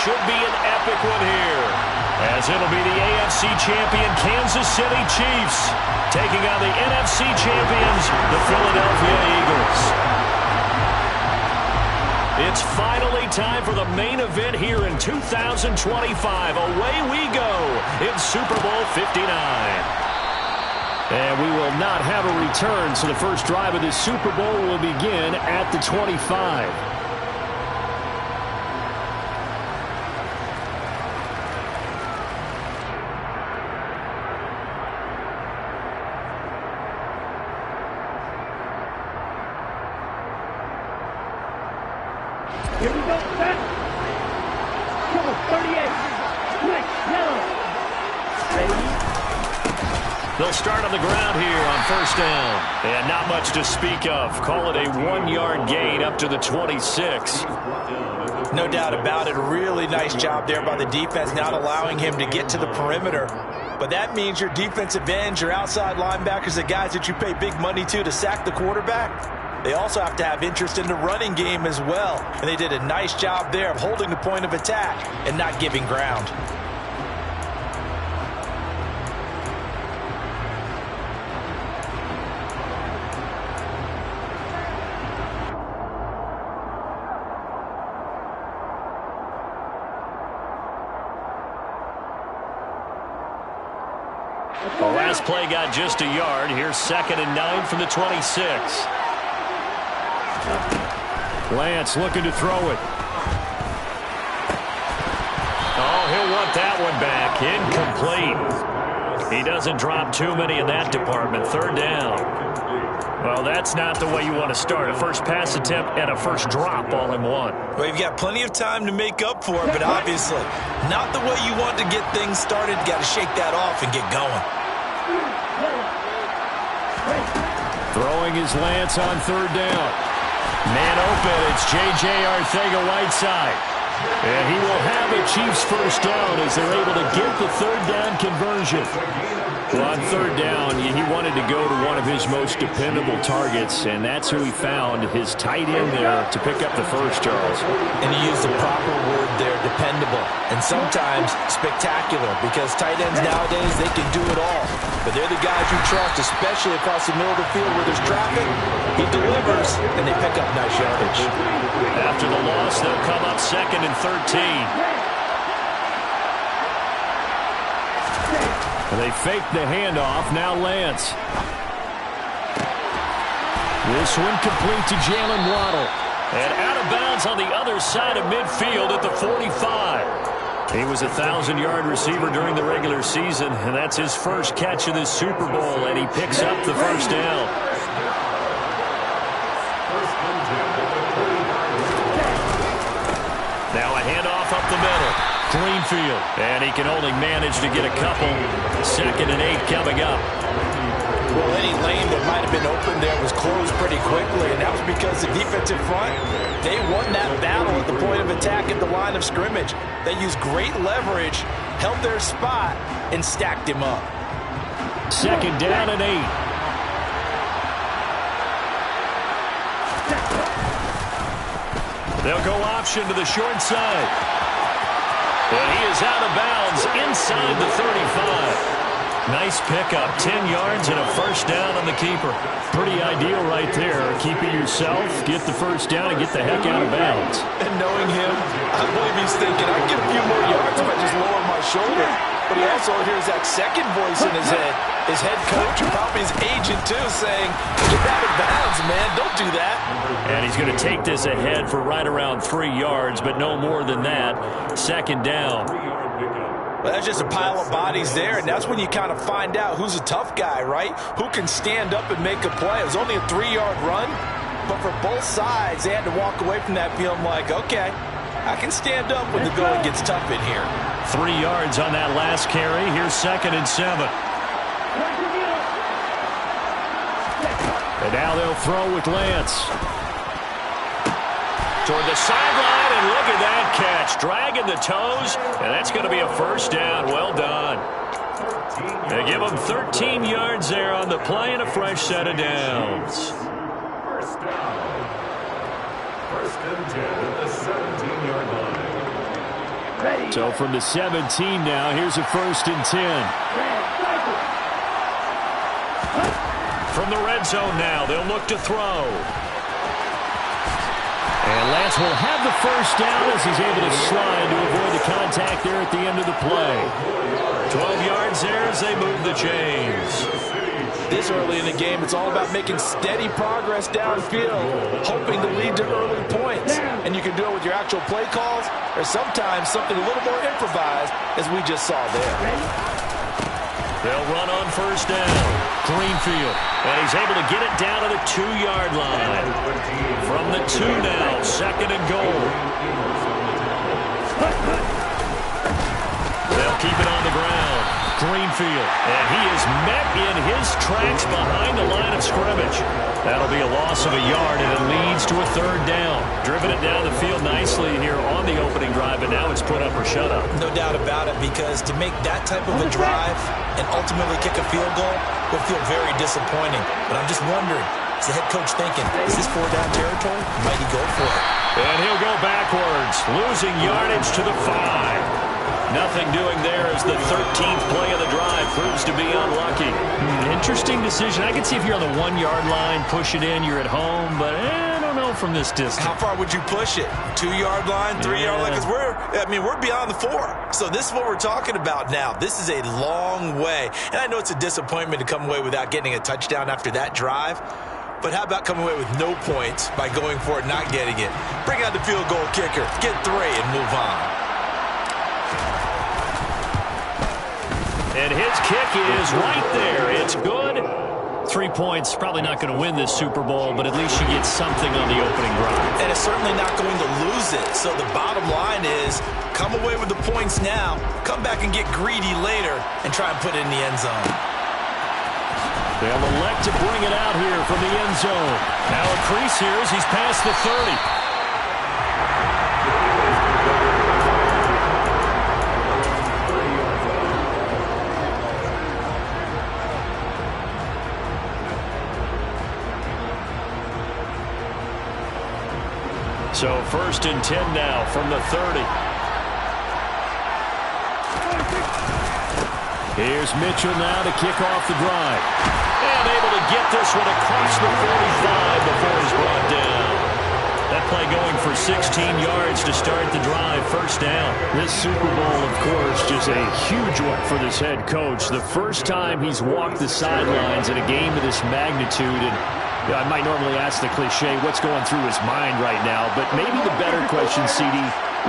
should be an epic one here, as it'll be the AFC champion Kansas City Chiefs taking on the NFC champions, the Philadelphia Eagles. It's finally time for the main event here in 2025. Away we go in Super Bowl 59. And we will not have a return, so the first drive of this Super Bowl will begin at the 25. Here we go, set. Go, 38. Switch, yellow. Ready. They'll start on the ground here on first down. And not much to speak of. Call it a 1-yard gain up to the 26. No doubt about it. Really nice job there by the defense, not allowing him to get to the perimeter. But that means your defensive ends, your outside linebackers, the guys that you pay big money to sack the quarterback, they also have to have interest in the running game as well. And they did a nice job there of holding the point of attack and not giving ground. The last play got just a yard. Here's 2nd and 9 from the 26. Lance looking to throw it. Oh, he'll want that one back. Incomplete. He doesn't drop too many in that department. 3rd down. Well, that's not the way you want to start. A first pass attempt and a first drop all in one. Well, you've got plenty of time to make up for it, but obviously not the way you want to get things started. Got to shake that off and get going. Throwing his Lance on 3rd down. Man open, it's J.J. Arcega-Whiteside. And he will have a Chiefs first down as they're able to get the 3rd down conversion. Well, on 3rd down, he wanted to go to one of his most dependable targets, and that's who he found, his tight end there, to pick up the first, Charles. And he used the proper word there, dependable, and sometimes spectacular, because tight ends nowadays, they can do it all. But they're the guys you trust, especially across the middle of the field where there's traffic. He delivers, and they pick up nice yardage. After the loss, they'll come up 2nd and 13. They fake the handoff. Now Lance. This one complete to Jalen Waddle. And out of bounds on the other side of midfield at the 45. He was a 1,000-yard receiver during the regular season, and that's his first catch of this Super Bowl, and he picks up the first down. Now a handoff up the middle. Clean field. And he can only manage to get a couple. 2nd and 8 coming up. Well, any lane that might have been open there was closed pretty quickly, and that was because the defensive front, they won that battle at the point of attack at the line of scrimmage. They used great leverage, held their spot, and stacked him up. 2nd down and 8. They'll go option to the short side. And he is out of bounds inside the 35. Nice pickup, 10 yards and a first down on the keeper. Pretty ideal right there. Keep it yourself, get the first down, and get the heck out of bounds. And knowing him, I believe he's thinking, I can get a few more yards if I just lower my shoulder. But he also hears that second voice in his head. His head coach, and probably his agent too, saying, get out of bounds, man. Don't do that. And he's going to take this ahead for right around 3 yards, but no more than that. 2nd down. Well, that's just a pile of bodies there, and that's when you kind of find out who's a tough guy, right? Who can stand up and make a play. It was only a 3-yard run, but for both sides, they had to walk away from that feeling like, okay, I can stand up when the going gets tough in here. 3 yards on that last carry. Here's 2nd and 7. And now they'll throw with Lance. Toward the sideline, and look at that catch. Dragging the toes, and that's going to be a first down. Well done. They give him 13 yards there on the play and a fresh set of downs. First down. 1st and 10 at the 17-yard line. So from the 17 now, here's a 1st and 10. From the red zone now, they'll look to throw. And Lance will have the 1st down as he's able to slide to avoid the contact there at the end of the play. 12 yards there as they move the chains. This early in the game, it's all about making steady progress downfield, hoping to lead to early points. And you can do it with your actual play calls or sometimes something a little more improvised, as we just saw there. They'll run on 1st down. Greenfield. And he's able to get it down to the 2-yard line. From the 2 now, 2nd and goal. They'll keep it on the ground. Greenfield. And he is met in his tracks behind the line of scrimmage. That'll be a loss of a yard, and it leads to a 3rd down. Driven it down the field nicely here on the opening drive, but now it's put up or shut up. No doubt about it, because to make that type of a drive and ultimately kick a field goal would feel very disappointing. But I'm just wondering, is the head coach thinking, is this 4-down territory? Might he go for it? And he'll go backwards, losing yardage to the 5. Nothing doing there as the 13th play of the drive proves to be unlucky. Interesting decision. I can see if you're on the 1-yard line, push it in, you're at home, but I don't know from this distance. How far would you push it? 2-yard line, 3-yard line? Because we're beyond the 4. So this is what we're talking about now. This is a long way. And I know it's a disappointment to come away without getting a touchdown after that drive. But how about coming away with no points by going for it, not getting it? Bring out the field goal kicker, get 3, and move on. And his kick is right there. It's good. 3 points. Probably not going to win this Super Bowl, but at least you get something on the opening drive. And it's certainly not going to lose it. So the bottom line is, come away with the points now, come back and get greedy later, and try and put it in the end zone. They'll elect to bring it out here from the end zone. Now a crease here as he's past the 30. So 1st and 10 now from the 30. Here's Mitchell now to kick off the drive. And able to get this one across the 45 before he's brought down. That play going for 16 yards to start the drive. 1st down. This Super Bowl, of course, just a huge one for this head coach. The first time he's walked the sidelines in a game of this magnitude. And I might normally ask the cliche, what's going through his mind right now? But maybe the better question, CD,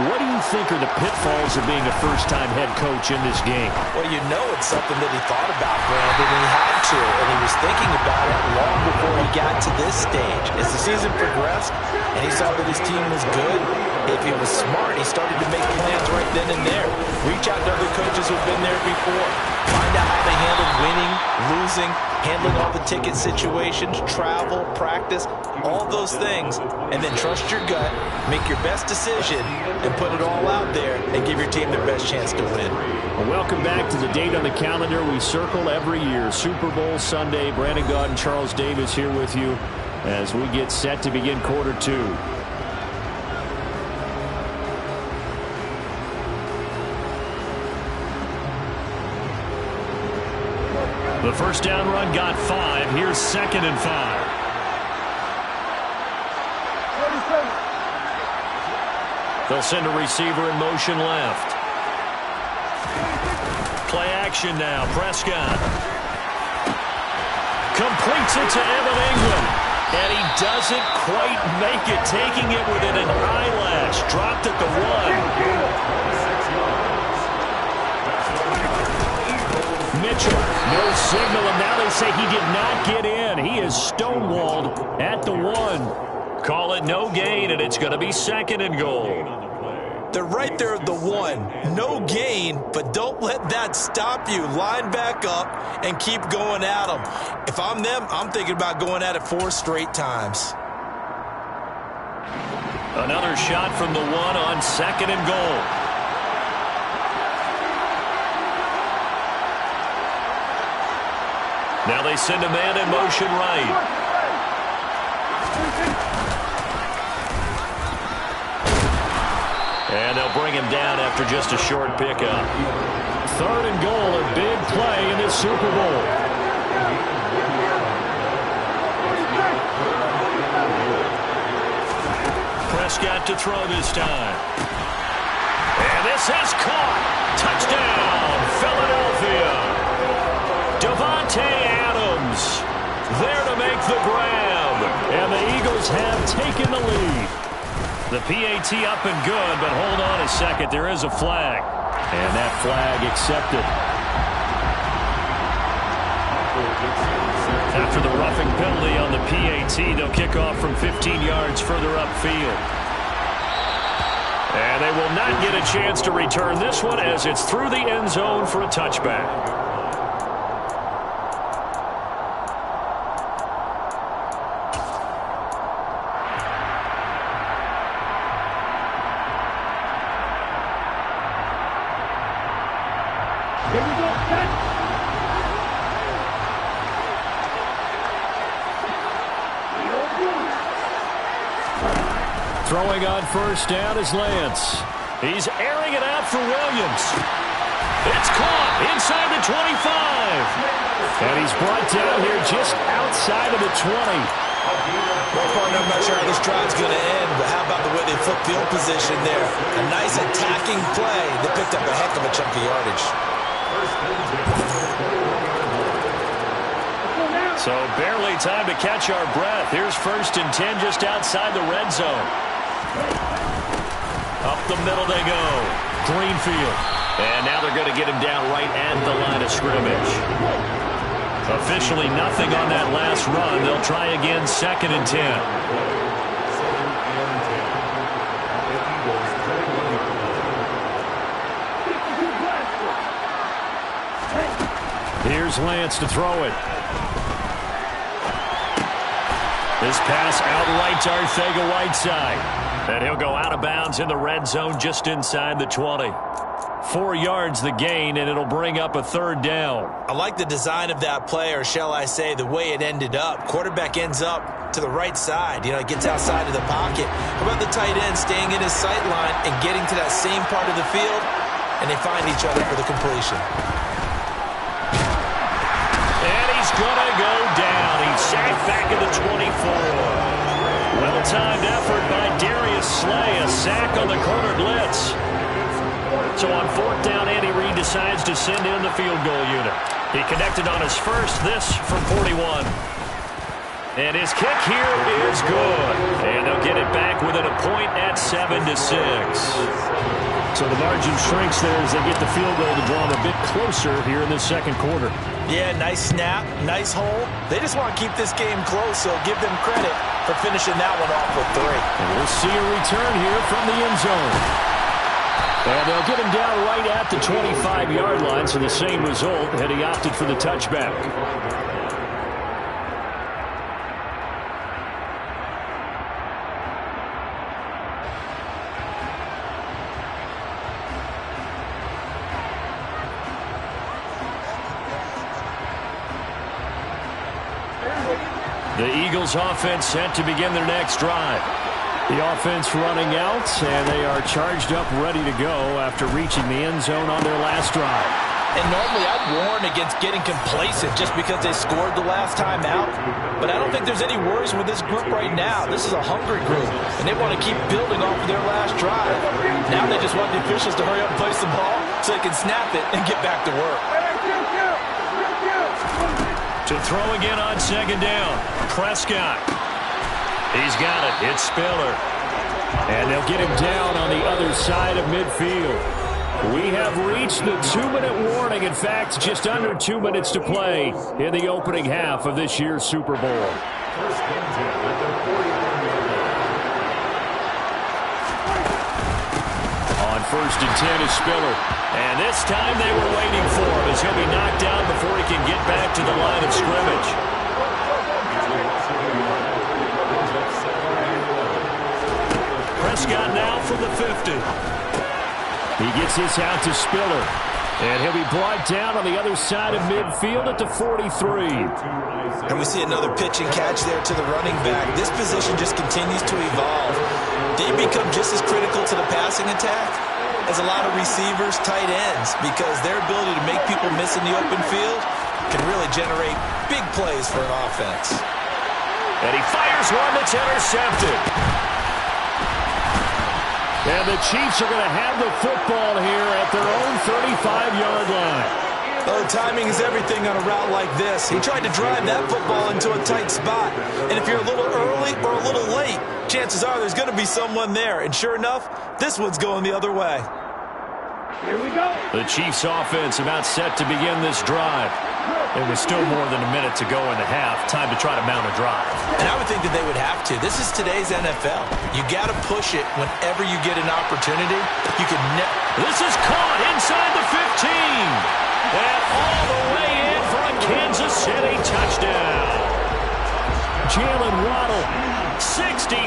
what do you think are the pitfalls of being a first-time head coach in this game? Well, you know it's something that he thought about, Brandon, and he had to. And he was thinking about it long before he got to this stage. As the season progressed and he saw that his team was good, if he was smart, he started to make plans right then and there. Reach out to other coaches who've been there before. Find out how they handled winning, losing, handling all the ticket situations, travel, practice, all those things. And then trust your gut, make your best decision, and put it all out there and give your team the best chance to win. Well, welcome back to the date on the calendar we circle every year. Super Bowl Sunday. Brandon Gaud and Charles Davis here with you as we get set to begin quarter 2. The 1st down run got 5. Here's 2nd and 5. They'll send a receiver in motion left. Play action now. Prescott completes it to Evan Ingram. And he doesn't quite make it, taking it within an eyelash. Dropped at the 1. Mitchell, no signal, and now they say he did not get in. He is stonewalled at the 1. Call it no gain, and it's going to be 2nd and goal. They're right there at the 1. No gain, but don't let that stop you. Line back up and keep going at them. If I'm them, I'm thinking about going at it 4 straight times. Another shot from the 1 on 2nd and goal. Now they send a man in motion right. And And they'll bring him down after just a short pickup. 3rd and goal, a big play in this Super Bowl. Prescott to throw this time. And this is caught. Touchdown, Philadelphia. Davante Adams there to make the grab. And the Eagles have taken the lead. The PAT up and good, but hold on a second. There is a flag. And that flag accepted. After the roughing penalty on the PAT, they'll kick off from 15 yards further upfield. And they will not get a chance to return this one as it's through the end zone for a touchback. Throwing on first down is Lance. He's airing it out for Williams. It's caught inside the 25. And he's brought down here just outside of the 20. Well, partner, I'm not sure how this drive's going to end, but how about the way they flip field position there? A nice attacking play that picked up a heck of a chunk of yardage. So barely time to catch our breath. Here's 1st and 10 just outside the red zone. Up the middle they go. Greenfield. And now they're going to get him down right at the line of scrimmage. Officially nothing on that last run. They'll try again 2nd and 10. Here's Lance to throw it. This pass outright to Arcega-Whiteside. And he'll go out of bounds in the red zone just inside the 20. 4 yards the gain, and it'll bring up a 3rd down. I like the design of that play, or shall I say the way it ended up. Quarterback ends up to the right side. It gets outside of the pocket. How about the tight end staying in his sight line and getting to that same part of the field, and they find each other for the completion. And he's going to go down. He's sacked back at the 24. Well-timed effort by Darius Slay. A sack on the corner blitz. So on 4th down, Andy Reid decides to send in the field goal unit. He connected on his first, this from 41. And his kick here is good. And they'll get it back within a point at 7-6. So the margin shrinks there as they get the field goal to draw them a bit closer here in the 2nd quarter. Yeah, nice snap, nice hole. They just want to keep this game close, so give them credit for finishing that one off with 3. And we'll see a return here from the end zone. And they'll get him down right at the 25-yard line, so the same result had he opted for the touchback. The Eagles offense set to begin their next drive. The offense running out, and they are charged up, ready to go after reaching the end zone on their last drive. And normally I'd warn against getting complacent just because they scored the last time out. But I don't think there's any worries with this group right now. This is a hungry group, and they want to keep building off of their last drive. Now they just want the officials to hurry up and place the ball so they can snap it and get back to work. To throw again on 2nd down. Prescott. He's got it. It's Spiller. And they'll get him down on the other side of midfield. We have reached the 2-minute warning. In fact, just under 2 minutes to play in the opening half of this year's Super Bowl. On 1st and 10 is Spiller. And this time they were waiting for him as he'll be knocked down before he can get back to the line of scrimmage. Prescott now from the 50. He gets this out to Spiller. And he'll be brought down on the other side of midfield at the 43. And we see another pitch and catch there to the running back. This position just continues to evolve. They become just as critical to the passing attack as a lot of receivers, tight ends, because their ability to make people miss in the open field can really generate big plays for an offense. And he fires one that's intercepted. And the Chiefs are going to have the football here at their own 35-yard line. Oh, timing is everything on a route like this. He tried to drive that football into a tight spot. And if you're a little early or a little late, chances are there's going to be someone there. And sure enough, this one's going the other way. Here we go. The Chiefs offense about set to begin this drive. It was still more than a minute to go in the half. Time to try to mount a drive. And I would think that they would have to. This is today's NFL. You got to push it whenever you get an opportunity. You can This is caught inside the 15. And all the way in for a Kansas City touchdown. Jalen Waddle, 65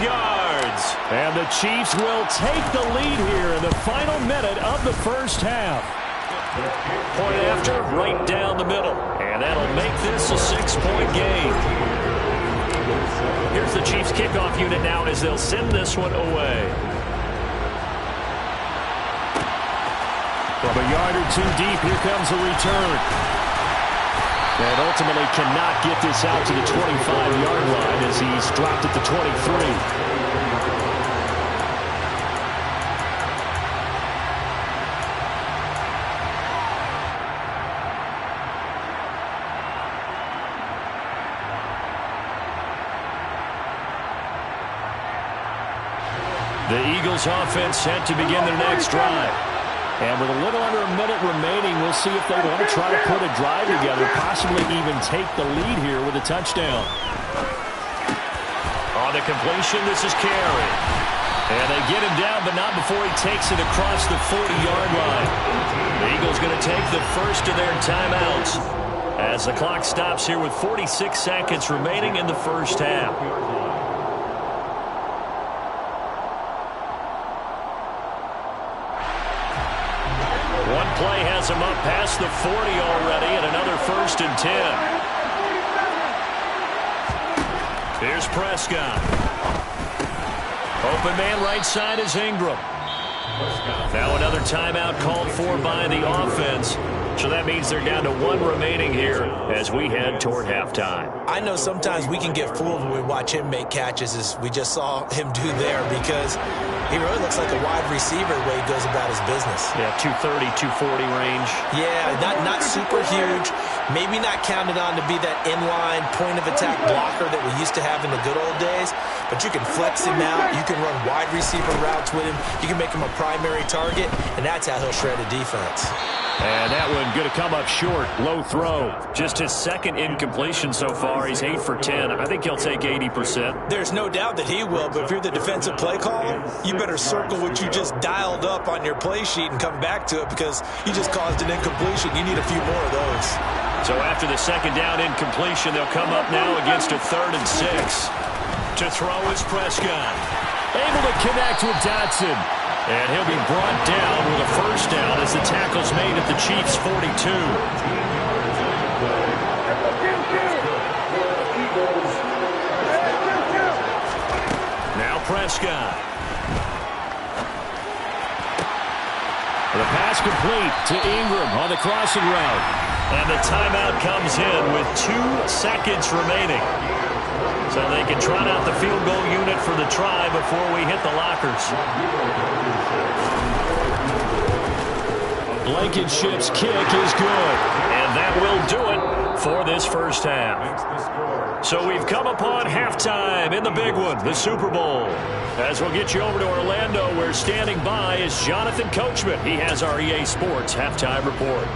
yards. And the Chiefs will take the lead here in the final minute of the first half. Point after, right down the middle. And that'll make this a 6-point game. Here's the Chiefs kickoff unit now as they'll send this one away. From a yard or two deep, here comes a return. And ultimately cannot get this out to the 25-yard line as he's dropped at the 23. The Eagles offense set to begin their next drive. And with a little under a minute remaining, we'll see if they want to try to put a drive together, possibly even take the lead here with a touchdown. On the completion, this is Carey. And they get him down, but not before he takes it across the 40-yard line. The Eagles going to take the first of their timeouts as the clock stops here with 46 seconds remaining in the first half. One play has him up past the 40 already, and another 1st and 10. Here's Prescott. Open man right side is Ingram. Now another timeout called for by the offense. So that means they're down to one remaining here as we head toward halftime. I know sometimes we can get fooled when we watch him make catches, as we just saw him do there, because he really looks like a wide receiver the way he goes about his business. Yeah, 230, 240 range. Yeah, not super huge. Maybe not counted on to be that inline point-of-attack blocker that we used to have in the good old days. But you can flex him out. You can run wide receiver routes with him. You can make him a primary target, and that's how he'll shred a defense. And that one going to come up short. Low throw. Just his second incompletion so far. He's 8 for 10. I think he'll take 80%. There's no doubt that he will, but if you're the defensive play caller, you better circle what you just dialed up on your play sheet and come back to it, because you just caused an incompletion. You need a few more of those. So after the second down incompletion, they'll come up now against a 3rd and 6. To throw is Prescott. Able to connect with Dotson. And he'll be brought down with a first down as the tackle's made at the Chiefs' 42. Now Prescott. The pass complete to Ingram on the crossing route. And the timeout comes in with 2 seconds remaining. So they can trot out the field goal unit for the try before we hit the lockers. Blankenship's kick is good. And that will do it for this first half. So we've come upon halftime in the big one, the Super Bowl. As we'll get you over to Orlando, where standing by is Jonathan Coachman. He has our EA Sports halftime report.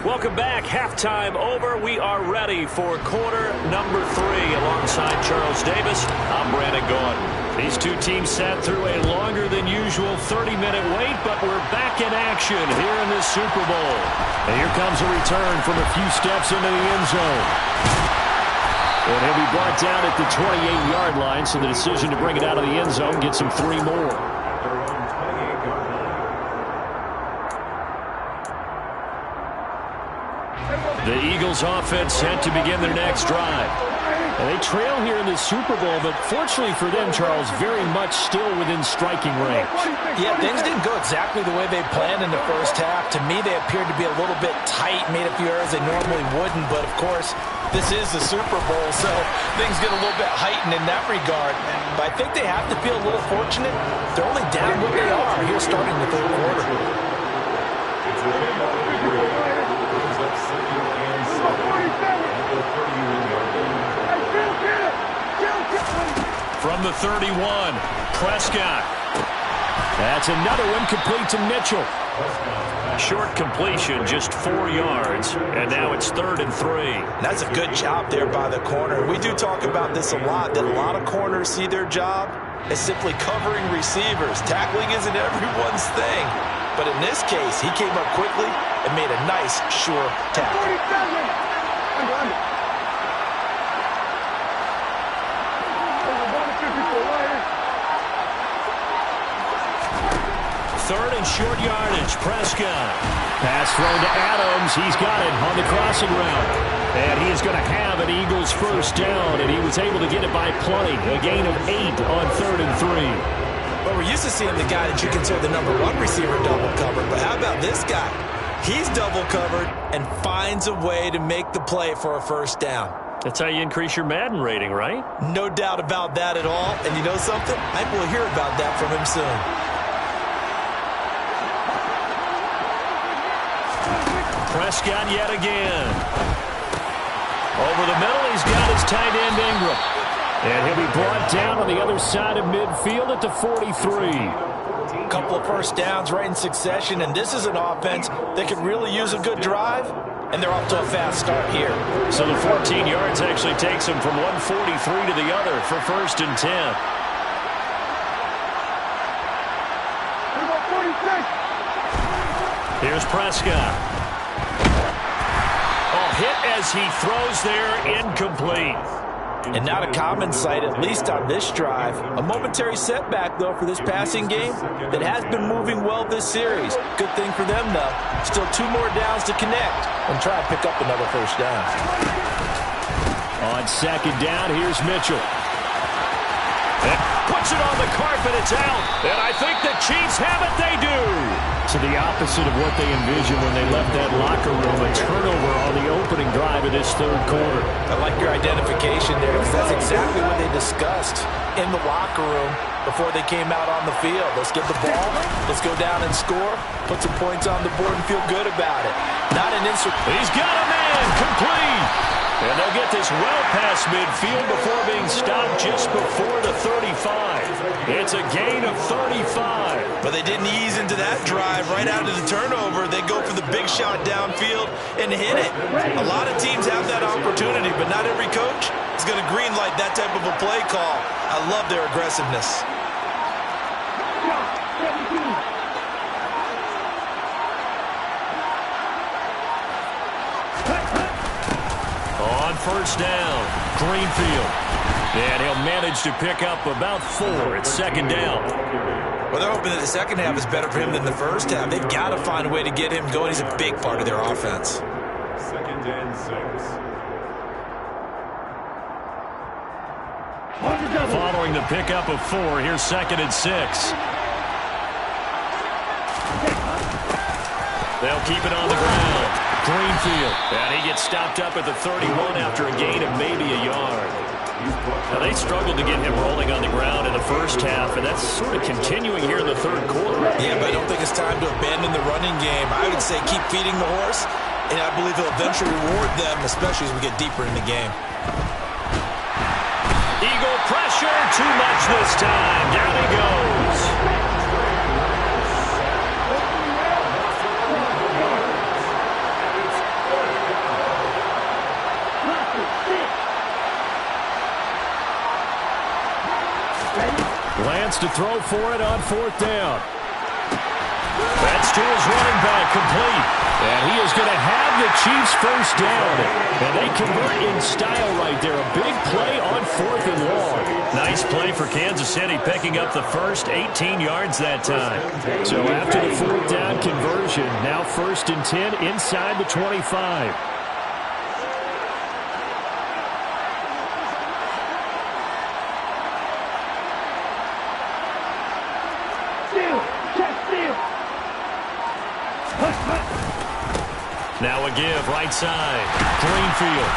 Welcome back. Halftime over. We are ready for quarter number 3. Alongside Charles Davis, I'm Brandon Gordon. These two teams sat through a longer than usual 30-minute wait, but we're back in action here in this Super Bowl. And here comes a return from a few steps into the end zone. And he'll be brought down at the 28-yard line, so the decision to bring it out of the end zone gets him 3 more. The Eagles offense set to begin their next drive. And they trail here in the Super Bowl, but fortunately for them, Charles, very much still within striking range. Yeah, things didn't go exactly the way they planned in the first half. To me, they appeared to be a little bit tight, made a few errors they normally wouldn't. But, of course, this is the Super Bowl, so things get a little bit heightened in that regard. But I think they have to feel a little fortunate. They're only down what they are here starting the third quarter. From the 31, Prescott. That's another one complete to Mitchell. Short completion, just 4 yards, and now it's 3rd and 3. That's a good job there by the corner. We do talk about this a lot, that a lot of corners see their job as simply covering receivers. Tackling isn't everyone's thing. But in this case, he came up quickly and made a nice, sure tackle. 3rd and short yardage, Prescott. Pass thrown to Adams. He's got it on the crossing route. And he is going to have an Eagles first down, and he was able to get it by plenty. A gain of 8 on 3rd and 3. Well, we're used to seeing the guy that you consider the number 1 receiver double covered, but how about this guy? He's double covered and finds a way to make the play for a first down. That's how you increase your Madden rating, right? No doubt about that at all. And you know something? I think we'll hear about that from him soon. Prescott yet again. Over the middle, he's got his tight end Ingram. And he'll be brought down on the other side of midfield at the 43. A couple of first downs right in succession, and this is an offense that could really use a good drive, and they're off to a fast start here. So the 14 yards actually takes him from 143 to the other for 1st and 10. Here's Prescott. Hit as he throws there, incomplete. And not a common sight, at least on this drive. A momentary setback, though, for this passing game that has been moving well this series. Good thing for them, though. Still 2 more downs to connect and try to pick up another first down. On 2nd down, here's Mitchell. And puts it on the carpet, it's out. And I think the Chiefs have it, they do. To the opposite of what they envisioned when they left that locker room, a turnover on the opening drive of this 3rd quarter. I like your identification there, because that's exactly what they discussed in the locker room before they came out on the field. Let's get the ball, let's go down and score, put some points on the board and feel good about it. Not an insert. He's got a man, complete. And they'll get this well past midfield before being stopped just before the 35. It's a gain of 35. But they didn't ease into that drive right out of the turnover. They go for the big shot downfield and hit it. A lot of teams have that opportunity, but not every coach is going to greenlight that type of a play call. I love their aggressiveness. On 1st down, Greenfield. And he'll manage to pick up about 4 at 2nd down. Well, they're hoping that the second half is better for him than the first half. They've got to find a way to get him going. He's a big part of their offense. 2nd and 6. Following the pickup of 4, here's 2nd and 6. They'll keep it on the ground. Greenfield. And he gets stopped up at the 31 after a gain of maybe a yard. Now, they struggled to get him rolling on the ground in the first half, and that's sort of continuing here in the 3rd quarter. Yeah, but I don't think it's time to abandon the running game. I would say keep feeding the horse, and I believe he'll eventually reward them, especially as we get deeper in the game. Eagle pressure, too much this time. Down he goes. Lance to throw for it on 4th down. That's to his running back, complete. And he is going to have the Chiefs first down. And they convert in style right there. A big play on 4th and long. Nice play for Kansas City, picking up the first 18 yards that time. So after the 4th down conversion, now 1st and 10 inside the 25. Now a give, right side. Greenfield.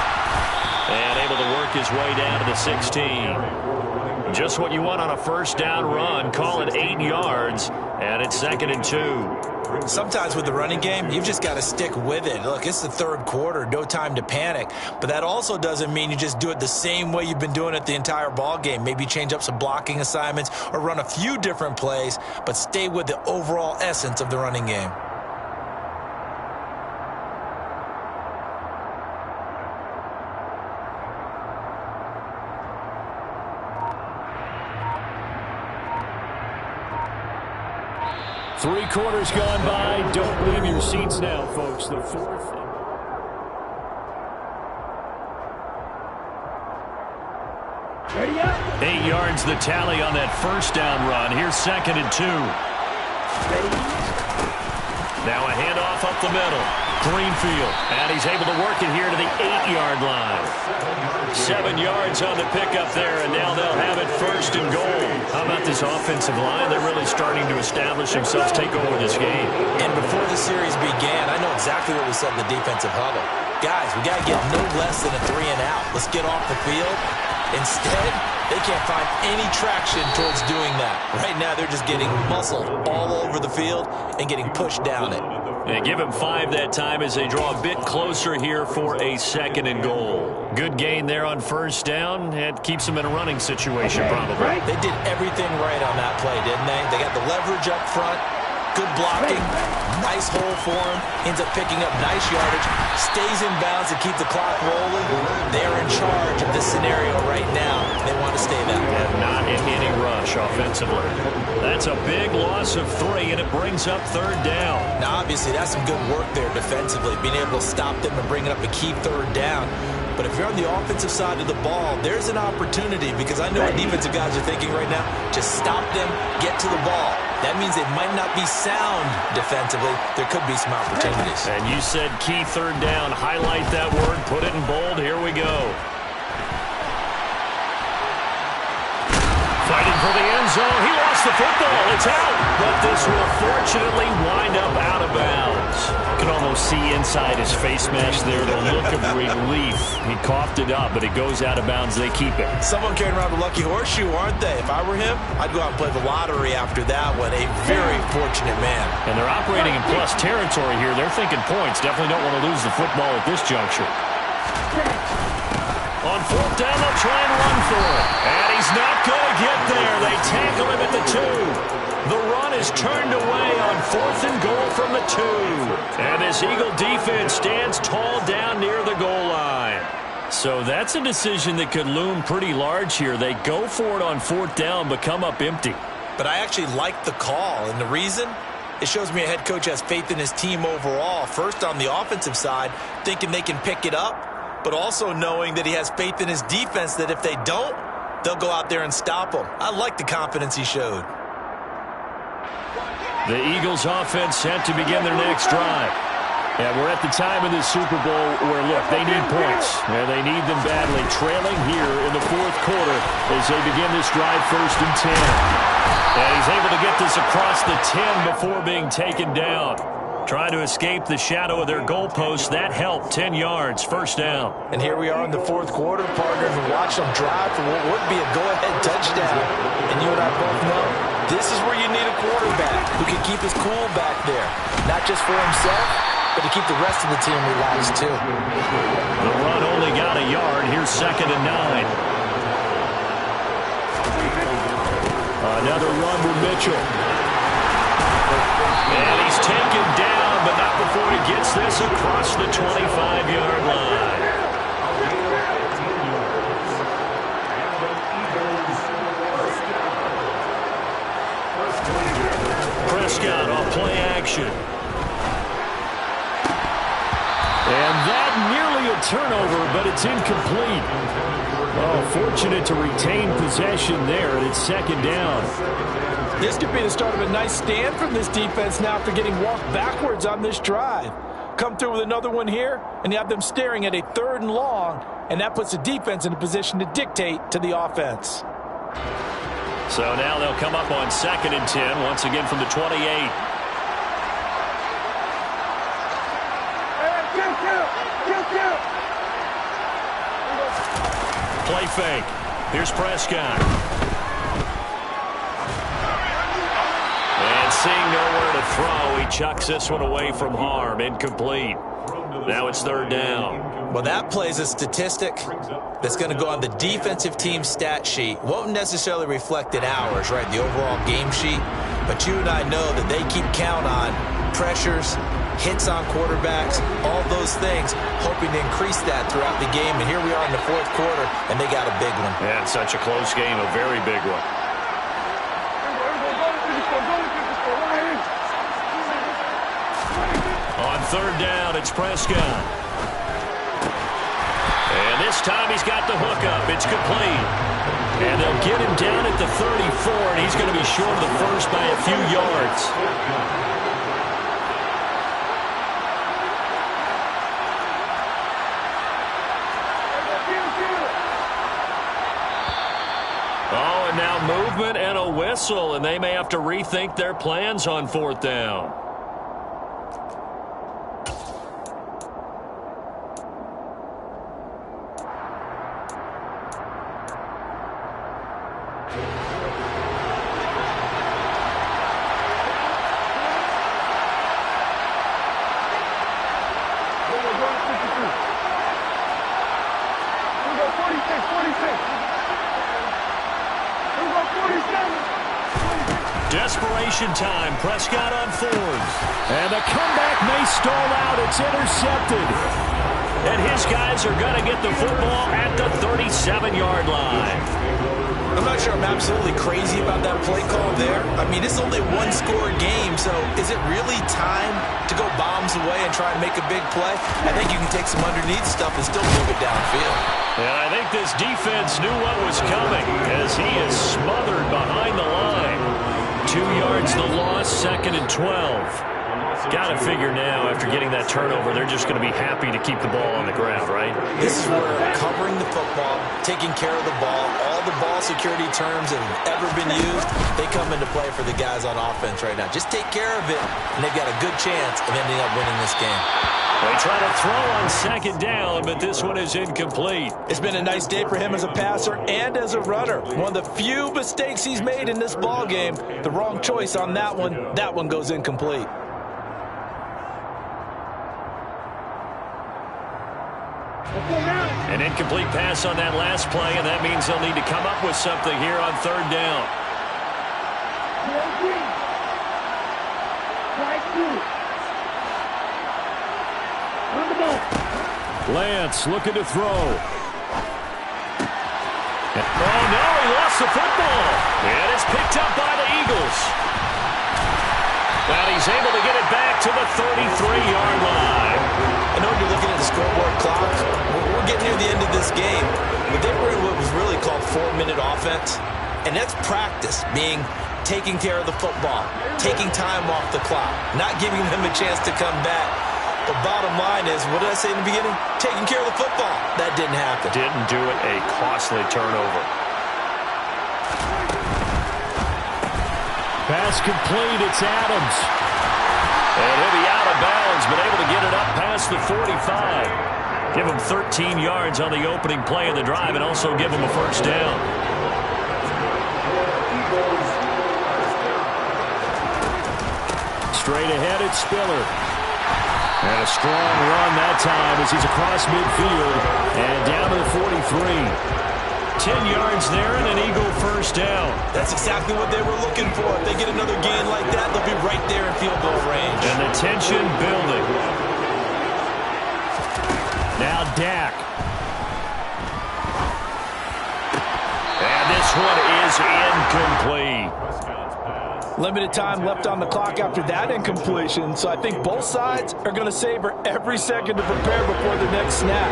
And able to work his way down to the 16. Just what you want on a first down run. Call it 8 yards. And it's 2nd and 2. Sometimes with the running game, you've just got to stick with it. Look, it's the 3rd quarter, no time to panic. But that also doesn't mean you just do it the same way you've been doing it the entire ball game. Maybe change up some blocking assignments or run a few different plays, but stay with the overall essence of the running game. Three quarters gone by. Don't leave your seats now, folks. The 4th. 8 yards the tally on that first down run. Here's 2nd and 2. Now a handoff up the middle. Greenfield. And he's able to work it here to the 8-yard line. 7 yards on the pickup there, and now they'll have it 1st and goal. How about this offensive line? They're really starting to establish themselves, take over this game. And before the series began, I know exactly what we said in the defensive huddle. Guys, we got to get no less than a 3 and out. Let's get off the field. Instead, they can't find any traction towards doing that. Right now, they're just getting muscled all over the field and getting pushed down it. And give him 5 that time as they draw a bit closer here for a 2nd and goal. Good gain there on first down. It keeps them in a running situation probably. They did everything right on that play, didn't they? They got the leverage up front. Good blocking. Nice hole for him. Ends up picking up nice yardage. Stays in bounds to keep the clock rolling. They're in charge of this scenario right now. They want to stay that way. And not in any rush offensively. That's a big loss of 3, and it brings up 3rd down. Now, obviously, that's some good work there defensively, being able to stop them and bring it up a key 3rd down. But if you're on the offensive side of the ball, there's an opportunity, because I know what defensive guys are thinking right now. Just stop them, get to the ball. That means it might not be sound defensively. There could be some opportunities. And you said key 3rd down. Highlight that word. Put it in bold. Here we go. Fighting for the end zone. He lost the football. It's out. But this will fortunately wind up out of bounds. You can almost see inside his face mask there the look of relief. He coughed it up, but it goes out of bounds. They keep it. Someone carrying around a lucky horseshoe, aren't they? If I were him, I'd go out and play the lottery after that one. A very fortunate man. And they're operating in plus territory here. They're thinking points. Definitely don't want to lose the football at this juncture. On 4th down, they'll try and run for it. And he's not going to get there. They tackle him at the 2. The run is turned away on 4th and goal from the 2. And this Eagle defense stands tall down near the goal line. So that's a decision that could loom pretty large here. They go for it on 4th down, but come up empty. But I actually like the call. And the reason? It shows me a head coach has faith in his team overall. First on the offensive side, thinking they can pick it up, but also knowing that he has faith in his defense that if they don't, they'll go out there and stop them. I like the confidence he showed. The Eagles offense set to begin their next drive. Yeah, we're at the time of this Super Bowl where, look, they need points. And they need them badly. Trailing here in the 4th quarter as they begin this drive 1st and 10. And he's able to get this across the 10 before being taken down. Trying to escape the shadow of their goalpost. That helped. 10 yards, 1st down. And here we are in the 4th quarter, partners, and watch them drive for what would be a go-ahead touchdown. And you and I both know this is where you need a quarterback who can keep his cool back there. Not just for himself, but to keep the rest of the team relaxed too. The run only got a yard. Here's 2nd and 9. Another run with Mitchell. And he's taken down, but not before he gets this across the 25-yard line. Prescott on play action. a turnover, but it's incomplete. Oh, fortunate to retain possession there, and it's second down. This could be the start of a nice stand from this defense now after getting walked backwards on this drive. Come through with another one here, and you have them staring at a 3rd and long, and that puts the defense in a position to dictate to the offense. So now they'll come up on 2nd and 10, once again from the 28. Play fake. Here's Prescott. And seeing nowhere to throw, he chucks this one away from harm. Incomplete. Now it's 3rd down. Well, that plays a statistic that's going to go on the defensive team stat sheet. Won't necessarily reflect in ours, right, the overall game sheet. But you and I know that they keep count on pressures, hits on quarterbacks, all those things, hoping to increase that throughout the game. And here we are in the 4th quarter, and they got a big one. Yeah, it's such a close game, a very big one. On 3rd down, it's Prescott. And this time he's got the hookup. It's complete. And they'll get him down at the 34, and he's going to be short of the first by a few yards. Oh, and now movement and a whistle, and they may have to rethink their plans on 4th down. Desperation time. Prescott on 4th. And the comeback may stall out. It's intercepted. And his guys are going to get the football at the 37-yard line. I'm not sure I'm absolutely crazy about that play call there. I mean, it's only a 1-score game, so is it really time to go bombs away and try and make a big play? I think you can take some underneath stuff and still move it downfield. And I think this defense knew what was coming as he is smothered behind the line. 2 yards the loss, 2nd and 12. Got to figure now, after getting that turnover, they're just going to be happy to keep the ball on the ground, right? This is where covering the football, taking care of the ball, all the ball security terms that have ever been used, they come into play for the guys on offense right now. Just take care of it, and they've got a good chance of ending up winning this game. They try to throw on 2nd down, but this one is incomplete. It's been a nice day for him as a passer and as a runner. One of the few mistakes he's made in this ball game. The wrong choice on that one. That one goes incomplete. An incomplete pass on that last play, and that means they'll need to come up with something here on 3rd down. Lance looking to throw. Oh, no, he lost the football. And it's picked up by the Eagles. And he's able to get it back to the 33-yard line. I know you're looking at the scoreboard clock. We're getting near the end of this game. But they were in what was really called 4-minute offense. And that's practice, being taking care of the football, taking time off the clock, not giving them a chance to come back. The bottom line is, what did I say in the beginning? Taking care of the football. That didn't happen. Didn't do it. A costly turnover. Pass complete. It's Adams. And he'll be out of bounds, but able to get it up past the 45. Give him 13 yards on the opening play of the drive and also give him a 1st down. Straight ahead, it's Spiller. And a strong run that time as he's across midfield and down to the 43. 10 yards there and an Eagle 1st down. That's exactly what they were looking for. If they get another gain like that, they'll be right there in field goal range. And the tension building. Now Dak. And this one is incomplete. Prescott's pass Limited time left on the clock after that incompletion, so I think both sides are going to savor every second to prepare before the next snap.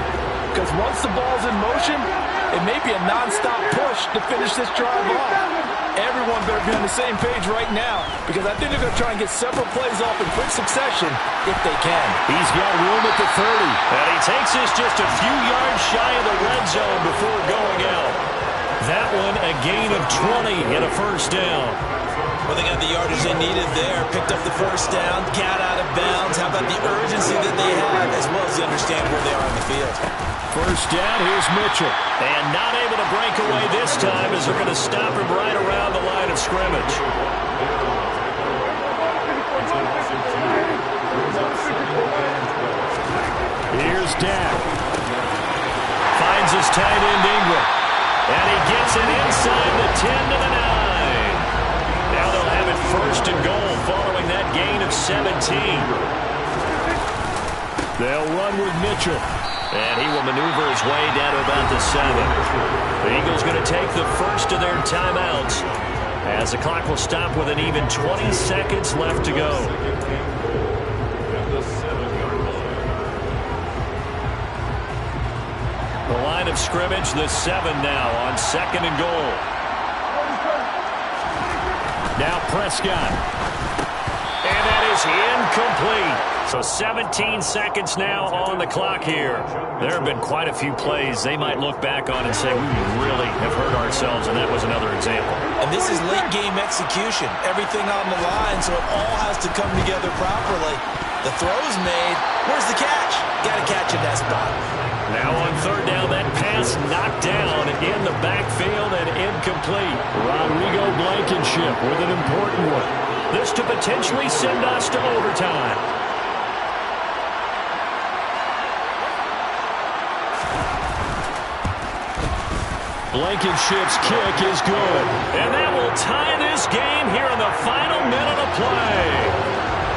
Because once the ball's in motion, it may be a non-stop push to finish this drive off. Everyone better be on the same page right now, because I think they're going to try and get several plays off in quick succession if they can. He's got room at the 30, and he takes this just a few yards shy of the red zone before going out. That one a gain of 20 and a first down. Well, they got the yardage they needed there. Picked up the first down, got out of bounds. How about the urgency that they have, as well as they understand where they are on the field. First down, here's Mitchell. And not able to break away this time as they're going to stop him right around the line of scrimmage. Here's Dak. Finds his tight end Ingram. And he gets it inside the 10 to the 9. Now they'll have it first and goal following that gain of 17. They'll run with Mitchell. And he will maneuver his way down to about the 7. The Eagles going to take the first of their timeouts as the clock will stop with an even 20 seconds left to go. The line of scrimmage, the 7 now on second and goal. Now Prescott. And that is incomplete. So 17 seconds now on the clock here. There have been quite a few plays they might look back on and say, we really have hurt ourselves, and that was another example. And this is late game execution. Everything on the line, so it all has to come together properly. The throw's made. Where's the catch? Got to catch in that spot. Now on third down, that pass knocked down in the backfield and incomplete. Rodrigo Blankenship with an important one. This to potentially send us to overtime. Blankenship's kick is good. And that will tie this game here in the final minute of play.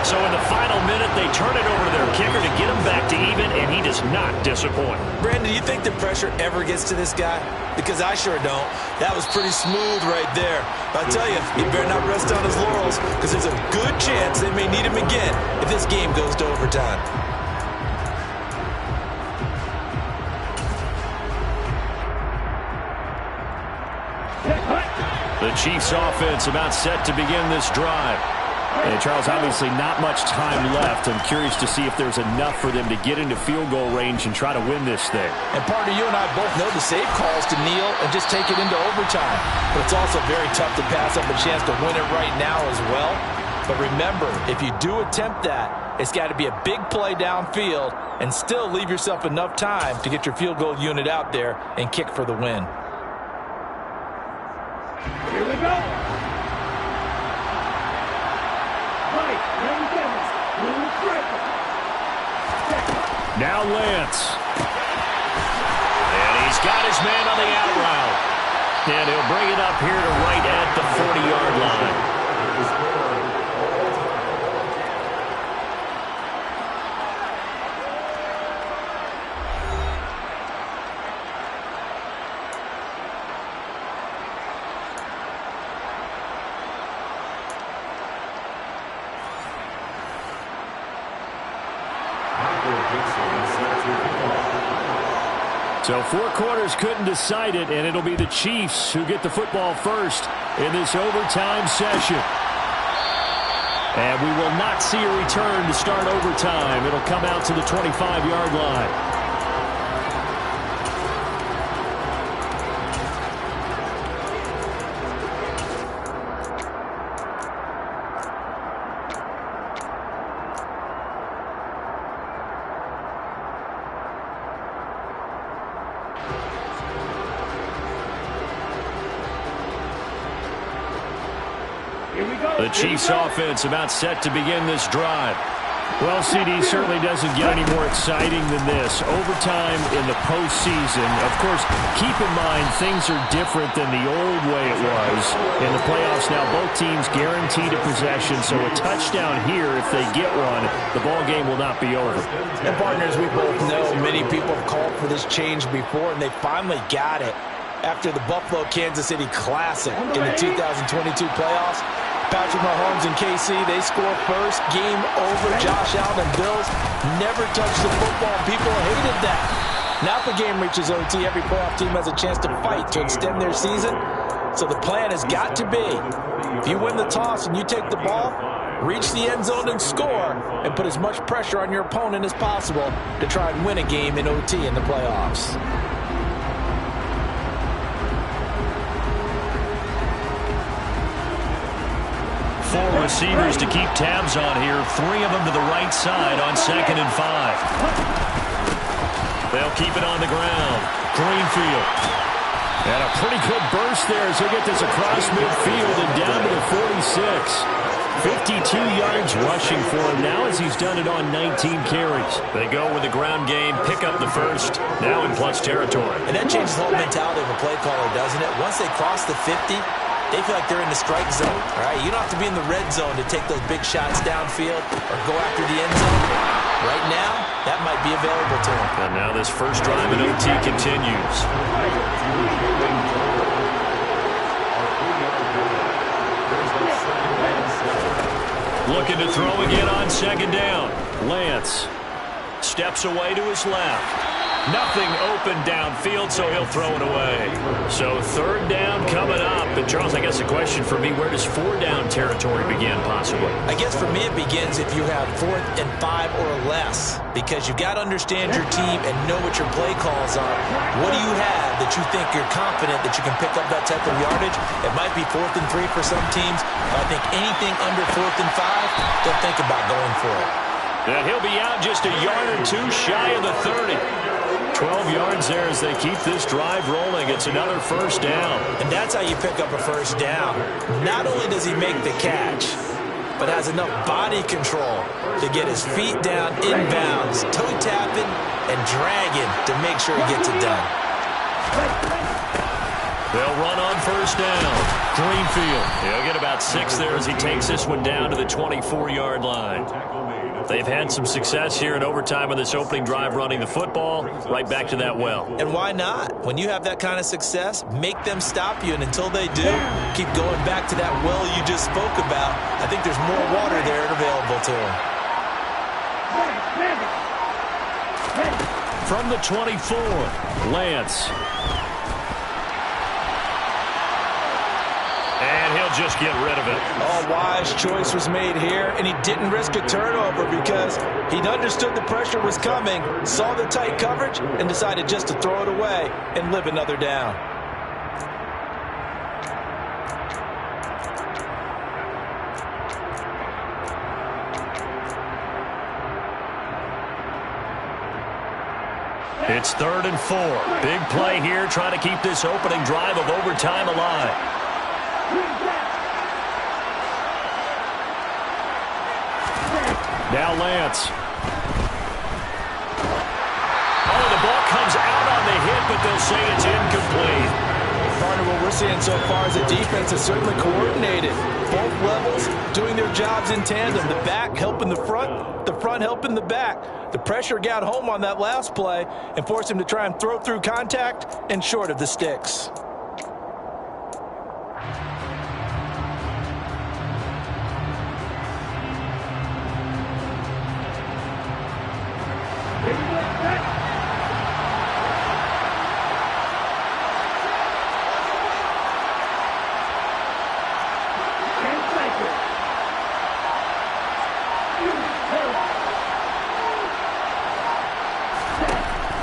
So in the final minute, they turn it over to their kicker to get him back to even, and he does not disappoint. Brandon, do you think the pressure ever gets to this guy? Because I sure don't. That was pretty smooth right there. But I'll tell you, he better not rest on his laurels, because there's a good chance they may need him again if this game goes to overtime. The Chiefs offense about set to begin this drive. And Charles, obviously not much time left. I'm curious to see if there's enough for them to get into field goal range and try to win this thing. And partner, you and I both know the safe calls to kneel and just take it into overtime. But it's also very tough to pass up a chance to win it right now as well. But remember, if you do attempt that, it's got to be a big play downfield and still leave yourself enough time to get your field goal unit out there and kick for the win. Here we go. Now Lance. And he's got his man on the out route. And he'll bring it up here to right at the 40-yard line. So 4 quarters couldn't decide it, and it'll be the Chiefs who get the football first in this overtime session. And we will not see a return to start overtime. It'll come out to the 25-yard line. The Chiefs offense about set to begin this drive. Well, CD certainly doesn't get any more exciting than this. Overtime in the postseason. Of course, keep in mind things are different than the old way it was. In the playoffs now, both teams guaranteed a possession, so a touchdown here, if they get one, the ball game will not be over. And partners, we both know many people have called for this change before, and they finally got it. After the Buffalo-Kansas City Classic in the 2022 playoffs, Patrick Mahomes and KC, they score first. Game over. Josh Allen and Bills never touched the football. People hated that. Now if the game reaches OT, every playoff team has a chance to fight to extend their season. So the plan has got to be, if you win the toss and you take the ball, reach the end zone and score, and put as much pressure on your opponent as possible to try and win a game in OT in the playoffs. Four receivers to keep tabs on here. Three of them to the right side on 2nd and 5. They'll keep it on the ground. Greenfield. And a pretty good burst there as he'll get this across midfield and down to the 46. 52 yards rushing for him now as he's done it on 19 carries. They go with the ground game, pick up the first, now in plus territory. And that changes the whole mentality of a play caller, doesn't it? Once they cross the 50, they feel like they're in the strike zone. All right, you don't have to be in the red zone to take those big shots downfield or go after the end zone. Right now, that might be available to him. And now this first drive in OT continues. Looking to throw again on 2nd down. Lance steps away to his left. Nothing open downfield, so he'll throw it away. So 3rd down coming up. And Charles, I guess the question for me, where does 4 down territory begin possibly? I guess for me it begins if you have 4th and 5 or less, because you've got to understand your team and know what your play calls are. What do you have that you think you're confident that you can pick up that type of yardage? It might be 4th and 3 for some teams. But I think anything under 4th and 5, they'll think about going for it. And he'll be out just a yard or two shy of the 30. 12 yards there as they keep this drive rolling. It's another first down. And that's how you pick up a first down. Not only does he make the catch, but has enough body control to get his feet down inbounds, toe tapping and dragging to make sure he gets it done. They'll run on first down. Greenfield. He'll get about 6 there as he takes this one down to the 24-yard line. They've had some success here in overtime on this opening drive running the football. Right back to that well. And why not? When you have that kind of success, make them stop you. And until they do, keep going back to that well you just spoke about. I think there's more water there available to them. From the 24, Lance. And he'll just get rid of it. Oh, wise choice was made here, and he didn't risk a turnover because he understood the pressure was coming, saw the tight coverage, and decided just to throw it away and live another down. It's 3rd and 4. Big play here, trying to keep this opening drive of overtime alive. Now Lance. Oh, the ball comes out on the hit, but they'll say it's incomplete. Partner, what we're seeing so far is the defense is certainly coordinated. Both levels doing their jobs in tandem. The back helping the front helping the back. The pressure got home on that last play and forced him to try and throw through contact and short of the sticks.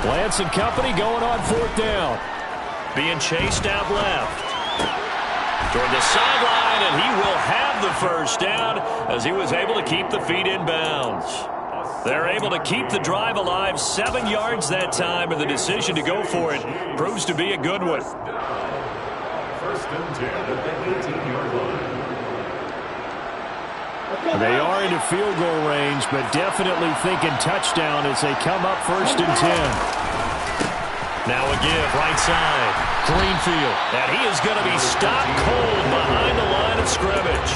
Lance and company going on 4th down. Being chased out left. Toward the sideline, and he will have the first down as he was able to keep the feet in bounds. They're able to keep the drive alive, 7 yards that time, and the decision to go for it proves to be a good one. 1st and 10 at the 18-yard line. They are into field goal range, but definitely thinking touchdown as they come up 1st and 10. Now a give, right side. Greenfield. And he is going to be stopped cold behind the line of scrimmage.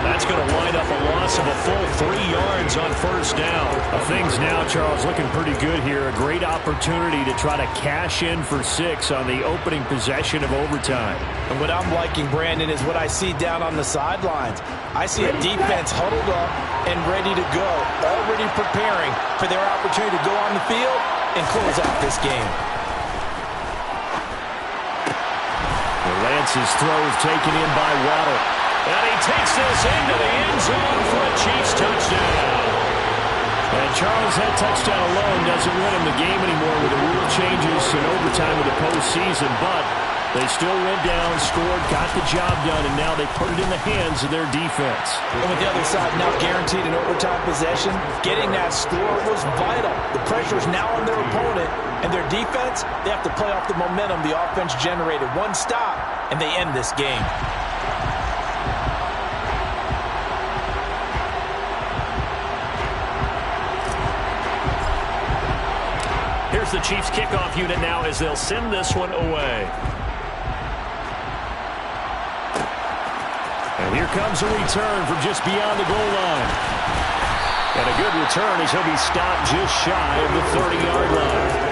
That's going to wind up a loss of a full 3 yards on first down. Things now, Charles, looking pretty good here. A great opportunity to try to cash in for 6 on the opening possession of overtime. And what I'm liking, Brandon, is what I see down on the sidelines. I see a defense huddled up and ready to go, already preparing for their opportunity to go on the field and close out this game. Lance's throw is taken in by Waddle. And he takes this into the end zone for a Chiefs touchdown. And Charles, that touchdown alone doesn't win him the game anymore with the rule changes in overtime of the postseason. But they still went down, scored, got the job done, and now they put it in the hands of their defense. And with the other side now guaranteed an overtime possession, getting that score was vital. The pressure is now on their opponent, and their defense, they have to play off the momentum the offense generated. One stop, and they end this game. Here's the Chiefs kickoff unit now as they'll send this one away. And here comes a return from just beyond the goal line. And a good return as he'll be stopped just shy of the 30-yard line.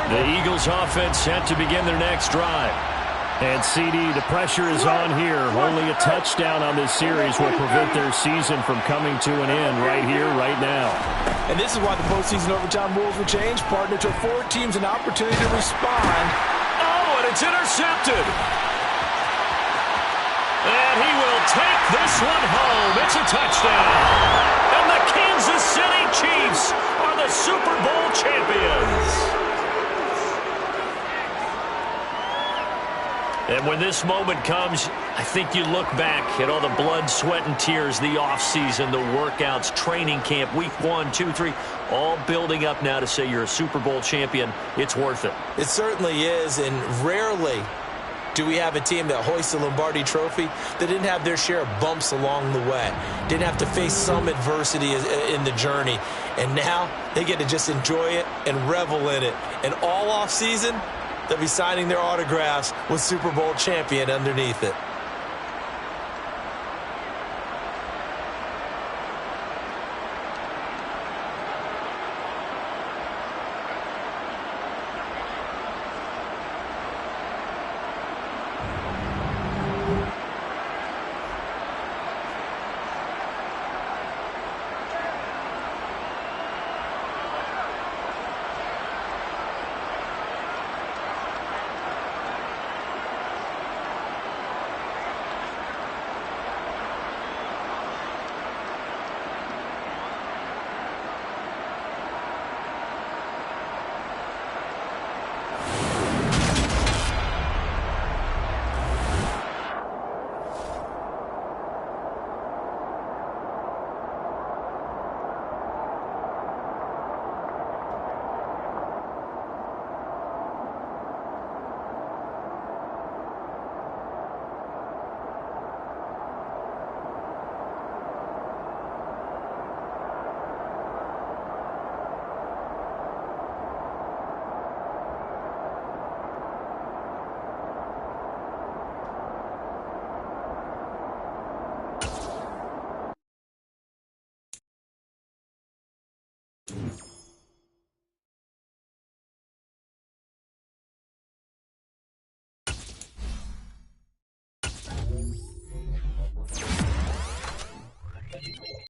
The Eagles offense set to begin their next drive. And CD, the pressure is on here. Only a touchdown on this series will prevent their season from coming to an end right here, right now. And this is why the postseason overtime rules were changed. Partner to 4 teams an opportunity to respond. Oh, and it's intercepted. And he will take this one home. It's a touchdown. And the Kansas City Chiefs are the Super Bowl champions. And when this moment comes, I think you look back at all the blood, sweat, and tears, the offseason, the workouts, training camp, week 1, 2, 3, all building up now to say you're a Super Bowl champion. It's worth it. It certainly is, and rarely do we have a team that hoists the Lombardi Trophy that didn't have their share of bumps along the way, didn't have to face some adversity in the journey, and now they get to just enjoy it and revel in it. And all offseason, they'll be signing their autographs with Super Bowl champion underneath it.